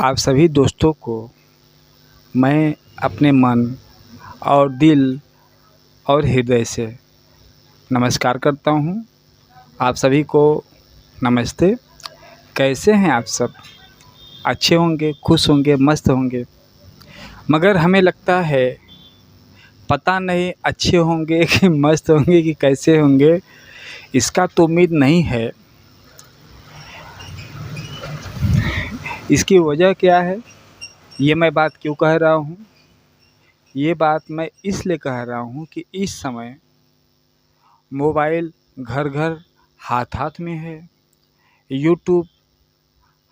आप सभी दोस्तों को मैं अपने मन और दिल और हृदय से नमस्कार करता हूँ। आप सभी को नमस्ते। कैसे हैं आप सब? अच्छे होंगे, खुश होंगे, मस्त होंगे। मगर हमें लगता है पता नहीं अच्छे होंगे कि मस्त होंगे कि कैसे होंगे, इसका तो उम्मीद नहीं है। इसकी वजह क्या है, ये मैं बात क्यों कह रहा हूँ? ये बात मैं इसलिए कह रहा हूँ कि इस समय मोबाइल घर घर हाथ हाथ में है। यूट्यूब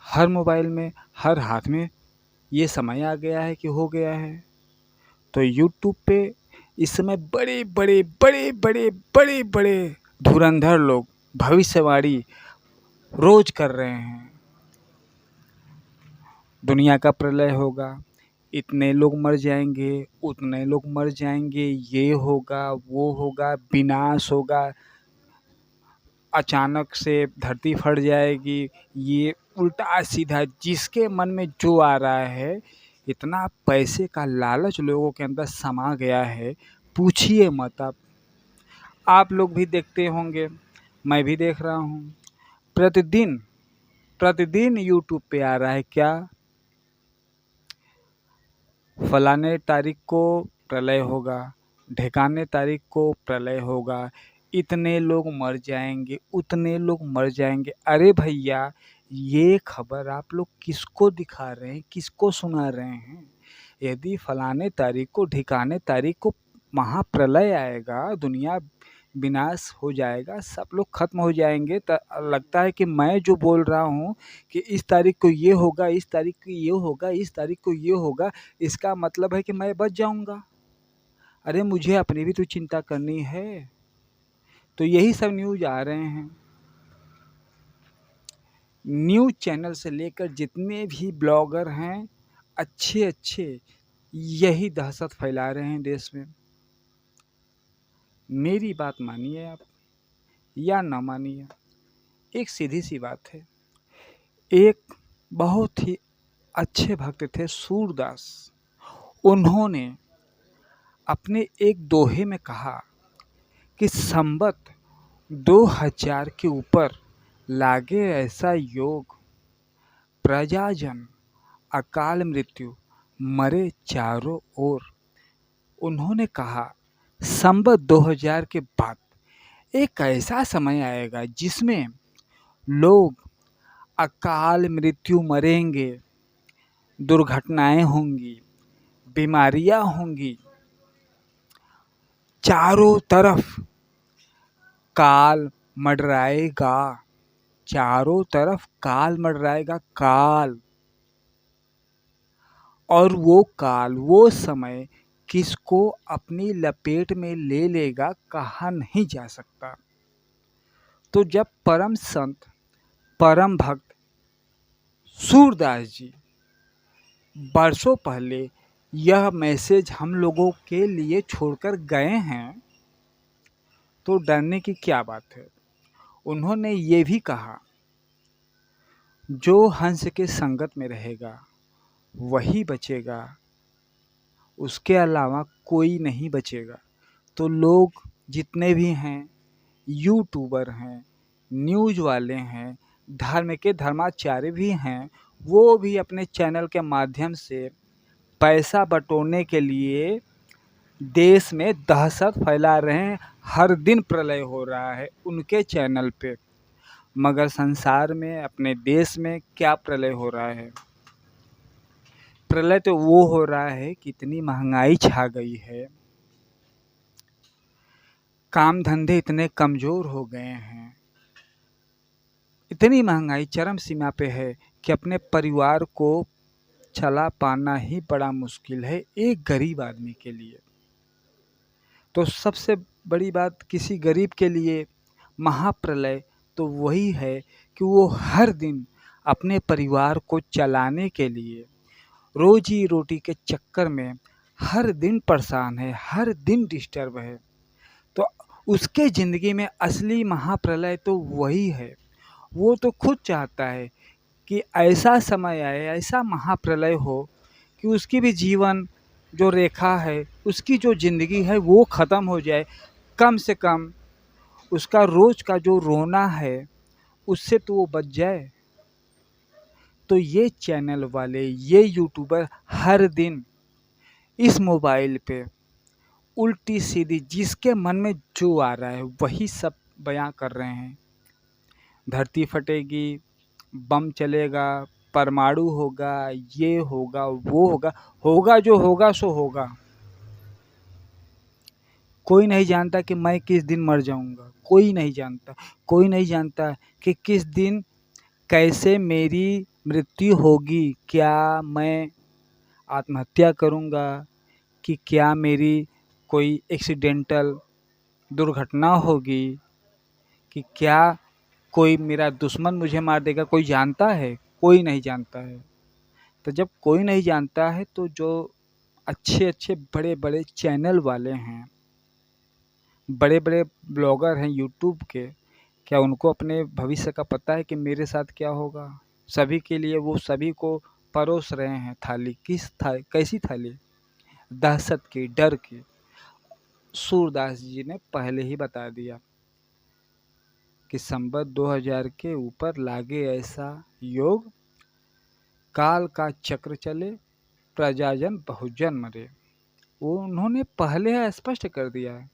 हर मोबाइल में, हर हाथ में ये समय आ गया है कि हो गया है। तो यूट्यूब पे इस समय बड़े बड़े बड़े बड़े बड़े बड़े धुरंधर लोग भविष्यवाणी रोज कर रहे हैं। दुनिया का प्रलय होगा, इतने लोग मर जाएंगे, उतने लोग मर जाएंगे, ये होगा, वो होगा, विनाश होगा, अचानक से धरती फट जाएगी। ये उल्टा सीधा जिसके मन में जो आ रहा है, इतना पैसे का लालच लोगों के अंदर समा गया है, पूछिए मत। आप लोग भी देखते होंगे, मैं भी देख रहा हूँ। प्रतिदिन प्रतिदिन यूट्यूब पे आ रहा है क्या, फलाने तारीख को प्रलय होगा, ढेकाने तारीख को प्रलय होगा, इतने लोग मर जाएंगे, उतने लोग मर जाएंगे। अरे भैया, ये खबर आप लोग किसको दिखा रहे हैं, किसको सुना रहे हैं? यदि फलाने तारीख को, ढिकाने तारीख को महाप्रलय आएगा, दुनिया विनाश हो जाएगा, सब लोग खत्म हो जाएंगे, तो लगता है कि मैं जो बोल रहा हूँ कि इस तारीख को ये होगा, इस तारीख को ये होगा, इस तारीख को ये होगा, इसका मतलब है कि मैं बच जाऊंगा। अरे मुझे अपनी भी तो चिंता करनी है। तो यही सब न्यूज आ रहे हैं। न्यूज चैनल से लेकर जितने भी ब्लॉगर हैं, अच्छे अच्छे यही दहशत फैला रहे हैं देश में। मेरी बात मानिए आप या ना मानिए, एक सीधी सी बात है। एक बहुत ही अच्छे भक्त थे सूरदास। उन्होंने अपने एक दोहे में कहा कि संबत 2000 के ऊपर लागे ऐसा योग, प्रजाजन अकाल मृत्यु मरे चारों ओर। उन्होंने कहा संबत 2000 के बाद एक ऐसा समय आएगा जिसमें लोग अकाल मृत्यु मरेंगे, दुर्घटनाएं होंगी, बीमारियां होंगी, चारों तरफ काल मंडराएगा, चारों तरफ काल मंडराएगा, काल। और वो काल, वो समय किसको अपनी लपेट में ले लेगा, कहा नहीं जा सकता। तो जब परम संत, परम भक्त सूरदास जी बरसों पहले यह मैसेज हम लोगों के लिए छोड़कर गए हैं, तो डरने की क्या बात है। उन्होंने ये भी कहा, जो हंस के संगत में रहेगा वही बचेगा, उसके अलावा कोई नहीं बचेगा। तो लोग जितने भी हैं, यूट्यूबर हैं, न्यूज़ वाले हैं, धर्म के धर्माचार्य भी हैं, वो भी अपने चैनल के माध्यम से पैसा बटोरने के लिए देश में दहशत फैला रहे हैं। हर दिन प्रलय हो रहा है उनके चैनल पे। मगर संसार में, अपने देश में क्या प्रलय हो रहा है? प्रलय तो वो हो रहा है कि इतनी महंगाई छा गई है, काम धंधे इतने कमज़ोर हो गए हैं, इतनी महंगाई चरम सीमा पे है कि अपने परिवार को चला पाना ही बड़ा मुश्किल है एक गरीब आदमी के लिए। तो सबसे बड़ी बात किसी गरीब के लिए महाप्रलय तो वही है कि वो हर दिन अपने परिवार को चलाने के लिए रोजी रोटी के चक्कर में हर दिन परेशान है, हर दिन डिस्टर्ब है। तो उसके ज़िंदगी में असली महाप्रलय तो वही है। वो तो खुद चाहता है कि ऐसा समय आए, ऐसा महाप्रलय हो कि उसकी भी जीवन जो रेखा है, उसकी जो ज़िंदगी है वो ख़त्म हो जाए। कम से कम उसका रोज़ का जो रोना है, उससे तो वो बच जाए। तो ये चैनल वाले, ये यूट्यूबर हर दिन इस मोबाइल पे उल्टी-सीधी जिसके मन में जो आ रहा है वही सब बयाँ कर रहे हैं। धरती फटेगी, बम चलेगा, परमाणु होगा, ये होगा, वो होगा, होगा जो होगा सो होगा। कोई नहीं जानता कि मैं किस दिन मर जाऊँगा, कोई नहीं जानता। कोई नहीं जानता कि किस दिन कैसे मेरी मृत्यु होगी। क्या मैं आत्महत्या करूँगा कि क्या मेरी कोई एक्सीडेंटल दुर्घटना होगी कि क्या कोई मेरा दुश्मन मुझे मार देगा। कोई जानता है? कोई नहीं जानता है। तो जब कोई नहीं जानता है तो जो अच्छे-अच्छे बड़े-बड़े चैनल वाले हैं, बड़े-बड़े ब्लॉगर हैं यूट्यूब के, क्या उनको अपने भविष्य का पता है कि मेरे साथ क्या होगा? सभी के लिए वो सभी को परोस रहे हैं थाली। कैसी थाली? दहशत की, डर की। सूरदास जी ने पहले ही बता दिया कि संवत 2000 के ऊपर लागे ऐसा योग, काल का चक्र चले, प्रजाजन बहुजन मरे। वो उन्होंने पहले स्पष्ट कर दिया है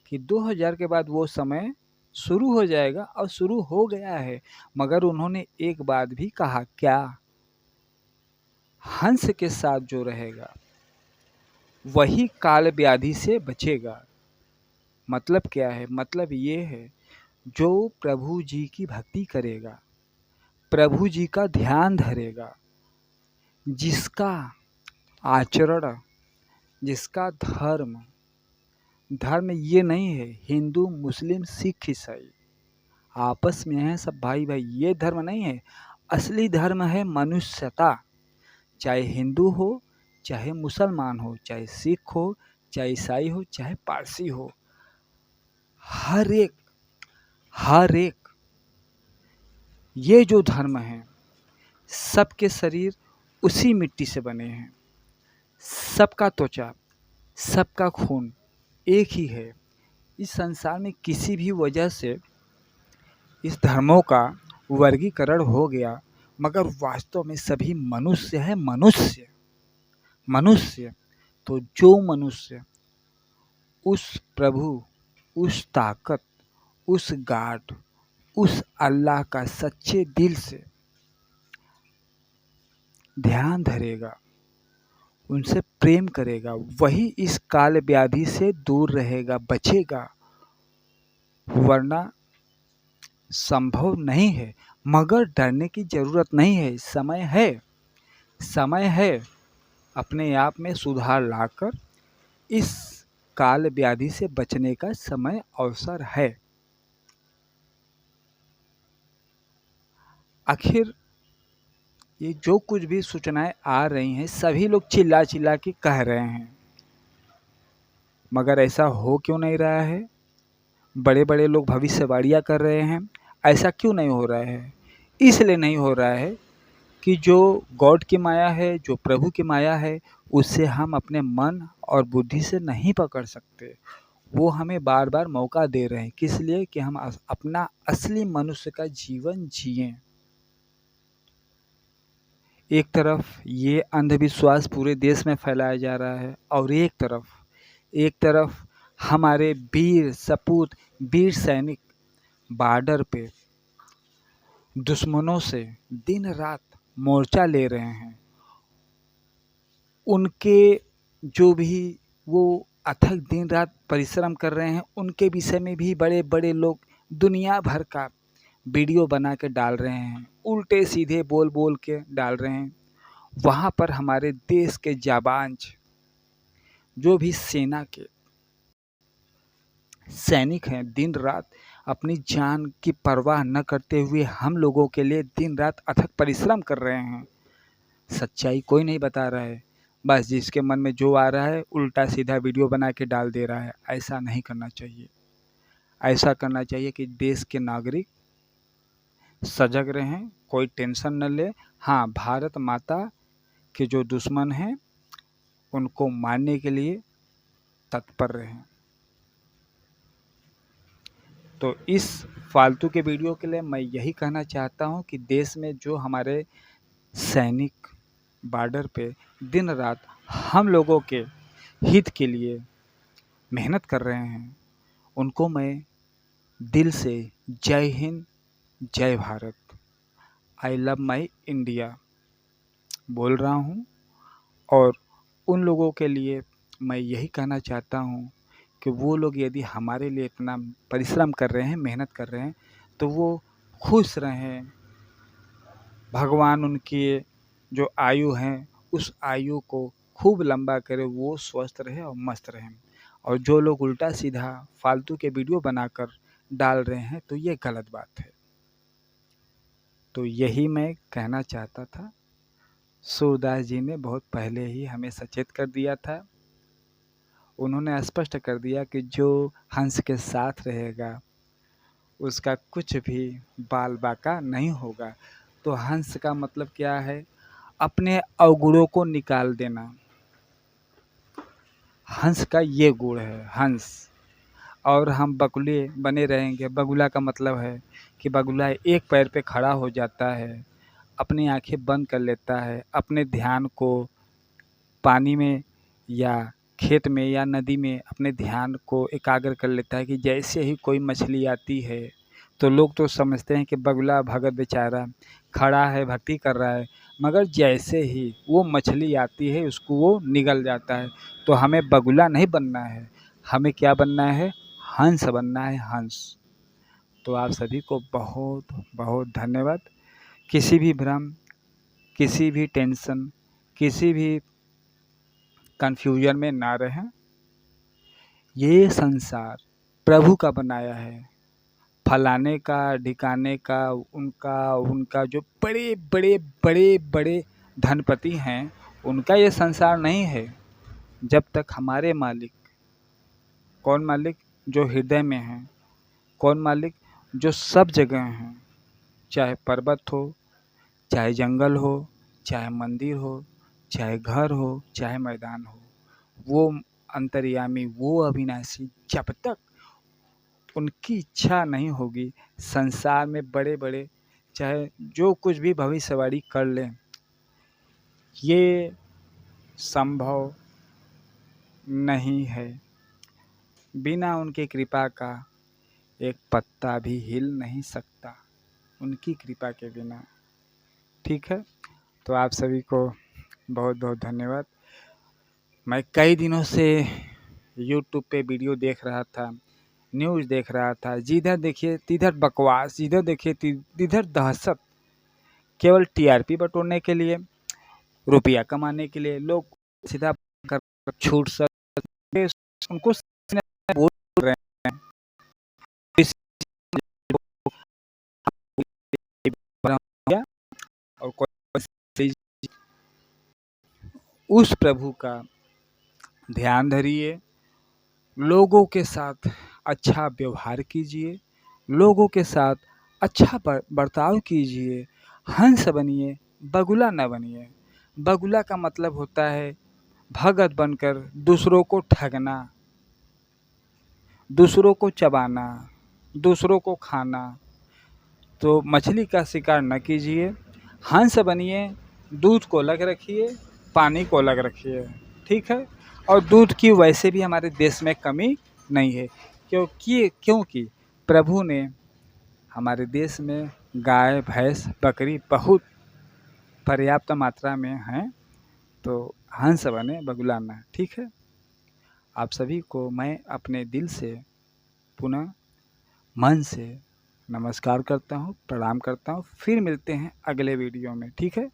कि 2000 के बाद वो समय शुरू हो जाएगा और शुरू हो गया है। मगर उन्होंने एक बात भी कहा, क्या? हंस के साथ जो रहेगा वही काल व्याधि से बचेगा। मतलब क्या है? मतलब ये है, जो प्रभु जी की भक्ति करेगा, प्रभु जी का ध्यान धरेगा, जिसका आचरण, जिसका धर्म ये नहीं है हिंदू मुस्लिम सिख ईसाई आपस में हैं सब भाई भाई, ये धर्म नहीं है। असली धर्म है मनुष्यता। चाहे हिंदू हो, चाहे मुसलमान हो, चाहे सिख हो, चाहे ईसाई हो, चाहे पारसी हो, हर एक ये जो धर्म है, सबके शरीर उसी मिट्टी से बने हैं, सबका त्वचा, सबका खून एक ही है। इस संसार में किसी भी वजह से इस धर्मों का वर्गीकरण हो गया, मगर वास्तव में सभी मनुष्य है। मनुष्य तो जो मनुष्य उस प्रभु, उस ताकत, उस गॉड, उस अल्लाह का सच्चे दिल से ध्यान धरेगा, उनसे प्रेम करेगा, वही इस काल व्याधि से दूर रहेगा, बचेगा। वरना संभव नहीं है। मगर डरने की ज़रूरत नहीं है। समय है अपने आप में सुधार लाकर इस काल व्याधि से बचने का समय अवसर है। आखिर ये जो कुछ भी सूचनाएं आ रही हैं, सभी लोग चिल्ला चिल्ला के कह रहे हैं, मगर ऐसा हो क्यों नहीं रहा है? बड़े बड़े लोग भविष्यवाणियां कर रहे हैं, ऐसा क्यों नहीं हो रहा है? इसलिए नहीं हो रहा है कि जो गॉड की माया है, जो प्रभु की माया है, उससे हम अपने मन और बुद्धि से नहीं पकड़ सकते। वो हमें बार बार मौका दे रहे हैं, किस लिए? कि हम अपना असली मनुष्य का जीवन जिएं। एक तरफ ये अंधविश्वास पूरे देश में फैलाया जा रहा है और एक तरफ हमारे वीर सपूत, वीर सैनिक बॉर्डर पे दुश्मनों से दिन रात मोर्चा ले रहे हैं। उनके जो भी वो अथक दिन रात परिश्रम कर रहे हैं, उनके विषय में भी बड़े बड़े लोग दुनिया भर का वीडियो बना के डाल रहे हैं, उल्टे सीधे बोल बोल के डाल रहे हैं। वहाँ पर हमारे देश के जाबांज, जो भी सेना के सैनिक हैं, दिन रात अपनी जान की परवाह न करते हुए हम लोगों के लिए दिन रात अथक परिश्रम कर रहे हैं। सच्चाई कोई नहीं बता रहा है, बस जिसके मन में जो आ रहा है उल्टा सीधा वीडियो बना के डाल दे रहा है। ऐसा नहीं करना चाहिए। ऐसा करना चाहिए कि देश के नागरिक सजग रहें, कोई टेंशन न ले। हाँ, भारत माता के जो दुश्मन हैं उनको मारने के लिए तत्पर रहें। तो इस फालतू के वीडियो के लिए मैं यही कहना चाहता हूँ कि देश में जो हमारे सैनिक बॉर्डर पे दिन रात हम लोगों के हित के लिए मेहनत कर रहे हैं, उनको मैं दिल से जय हिंद, जय Bharat, I love my India बोल रहा हूँ। और उन लोगों के लिए मैं यही कहना चाहता हूँ कि वो लोग यदि हमारे लिए इतना परिश्रम कर रहे हैं, मेहनत कर रहे हैं, तो वो खुश रहें। भगवान उनकी जो आयु हैं उस आयु को खूब लंबा करे, वो स्वस्थ रहे और मस्त रहें। और जो लोग उल्टा सीधा फालतू के वीडियो बनाकर डाल रहे हैं तो ये गलत बात है। तो यही मैं कहना चाहता था। सूरदास जी ने बहुत पहले ही हमें सचेत कर दिया था। उन्होंने स्पष्ट कर दिया कि जो हंस के साथ रहेगा उसका कुछ भी बाल बाका नहीं होगा। तो हंस का मतलब क्या है? अपने अवगुणों को निकाल देना। हंस का ये गुण है, हंस। और हम बगुले बने रहेंगे। बगुला का मतलब है कि बगुला एक पैर पे खड़ा हो जाता है, अपनी आंखें बंद कर लेता है, अपने ध्यान को पानी में या खेत में या नदी में अपने ध्यान को एकाग्र कर लेता है कि जैसे ही कोई मछली आती है तो लोग तो समझते हैं कि बगुला भगत बेचारा खड़ा है, भक्ति कर रहा है, मगर जैसे ही वो मछली आती है उसको वो निगल जाता है। तो हमें बगुला नहीं बनना है, हमें क्या बनना है? हंस बनना है, हंस। तो आप सभी को बहुत बहुत धन्यवाद। किसी भी भ्रम, किसी भी टेंशन, किसी भी कन्फ्यूजन में ना रहें। ये संसार प्रभु का बनाया है। फलाने का, ढिकाने का, उनका उनका जो बड़े बड़े बड़े बड़े धनपति हैं उनका ये संसार नहीं है। जब तक हमारे मालिक, कौन मालिक? जो हृदय में हैं। कौन मालिक? जो सब जगह हैं, चाहे पर्वत हो, चाहे जंगल हो, चाहे मंदिर हो, चाहे घर हो, चाहे मैदान हो, वो अंतर्यामी, वो अविनाशी, जब तक उनकी इच्छा नहीं होगी संसार में बड़े बड़े चाहे जो कुछ भी भविष्यवाणी कर लें, ये संभव नहीं है। बिना उनकी कृपा का एक पत्ता भी हिल नहीं सकता, उनकी कृपा के बिना। ठीक है, तो आप सभी को बहुत बहुत धन्यवाद। मैं कई दिनों से यूट्यूब पे वीडियो देख रहा था, न्यूज़ देख रहा था, जिधर देखिए तिधर बकवास, जिधर देखिए तिधर दहशत। केवल टीआरपी बटोरने के लिए, रुपया कमाने के लिए लोग सीधा कर छूट सकते, उनको बोल रहे हैं। और कोई उस प्रभु का ध्यान धरिए, लोगों के साथ अच्छा व्यवहार कीजिए, लोगों के साथ अच्छा बर्ताव कीजिए, हंस बनिए, बगुला न बनिए। बगुला का मतलब होता है भगत बनकर दूसरों को ठगना, दूसरों को चबाना, दूसरों को खाना। तो मछली का शिकार न कीजिए, हंस बनिए, दूध को अलग रखिए, पानी को अलग रखिए। ठीक है, और दूध की वैसे भी हमारे देश में कमी नहीं है, क्योंकि प्रभु ने हमारे देश में गाय, भैंस, बकरी बहुत पर्याप्त मात्रा में हैं। तो हंस बने, बगुला ना। ठीक है, आप सभी को मैं अपने दिल से पुनः मन से नमस्कार करता हूँ, प्रणाम करता हूँ। फिर मिलते हैं अगले वीडियो में। ठीक है।